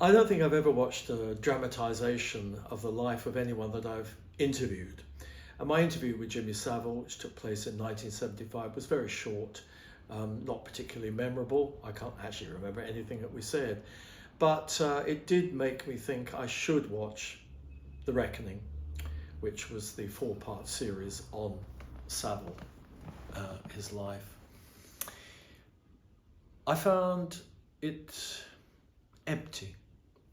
I don't think I've ever watched a dramatisation of the life of anyone that I've interviewed. And my interview with Jimmy Savile, which took place in 1975, was very short, not particularly memorable. I can't actually remember anything that we said. But it did make me think I should watch The Reckoning, which was the 4-part series on Savile, his life. I found it empty,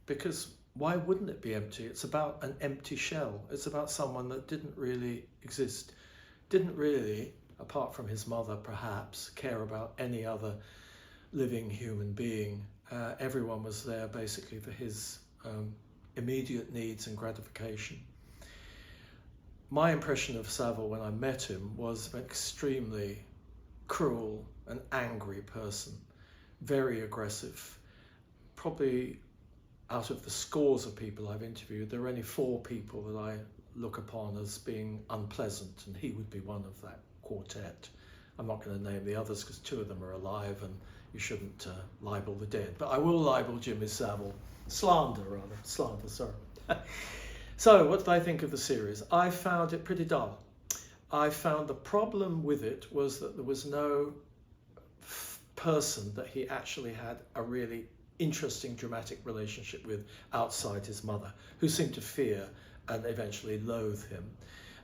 because why wouldn't it be empty? It's about an empty shell. It's about someone that didn't really exist, didn't really, apart from his mother perhaps, care about any other living human being. Everyone was there basically for his immediate needs and gratification. My impression of Savile when I met him was an extremely cruel and angry person, very aggressive. Probably out of the scores of people I've interviewed, there are only 4 people that I look upon as being unpleasant, and he would be one of that quartet. I'm not going to name the others because 2 of them are alive and you shouldn't libel the dead, but I will libel Jimmy Savile. Slander, sorry. So what did I think of the series? I found it pretty dull. I found the problem with it was that there was no person that he actually had a really interesting dramatic relationship with outside his mother, who seemed to fear and eventually loathe him.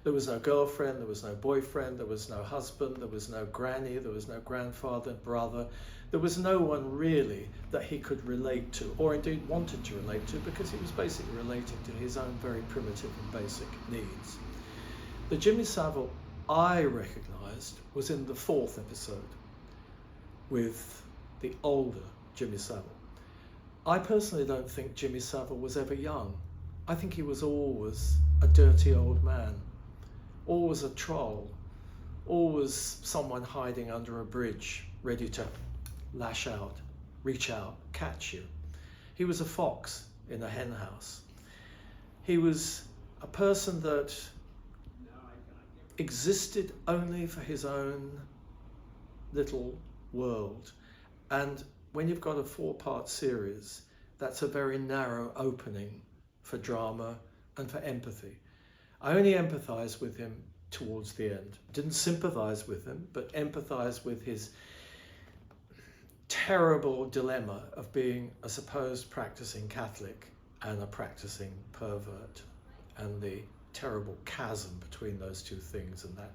There was no girlfriend, there was no boyfriend, there was no husband, there was no granny, there was no grandfather, brother. There was no one really that he could relate to, or indeed wanted to relate to, because he was basically relating to his own very primitive and basic needs. The Jimmy Savile I recognised was in the 4th episode with the older Jimmy Savile. I personally don't think Jimmy Savile was ever young. I think he was always a dirty old man, always a troll, always someone hiding under a bridge, ready to lash out, reach out, catch you. He was a fox in a hen house. He was a person that existed only for his own little world. And when you've got a 4-part series, that's a very narrow opening for drama and for empathy. I only empathised with him towards the end. Didn't sympathise with him, but empathised with his terrible dilemma of being a supposed practicing Catholic and a practicing pervert, and the terrible chasm between those 2 things, and that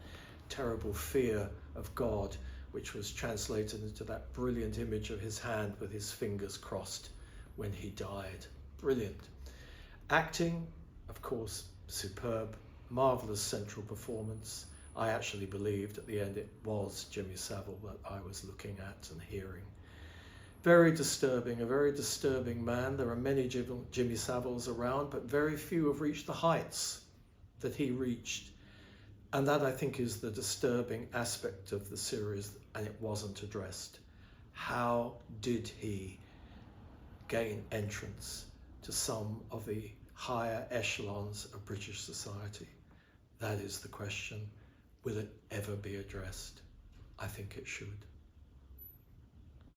terrible fear of God, which was translated into that brilliant image of his hand with his fingers crossed when he died. Brilliant. Acting, of course, superb, marvellous central performance. I actually believed at the end it was Jimmy Savile that I was looking at and hearing. Very disturbing, a very disturbing man. There are many Jimmy Saviles around, but very few have reached the heights that he reached. And that, I think, is the disturbing aspect of the series, and it wasn't addressed. How did he gain entrance to some of the higher echelons of British society? That is the question. Will it ever be addressed? I think it should.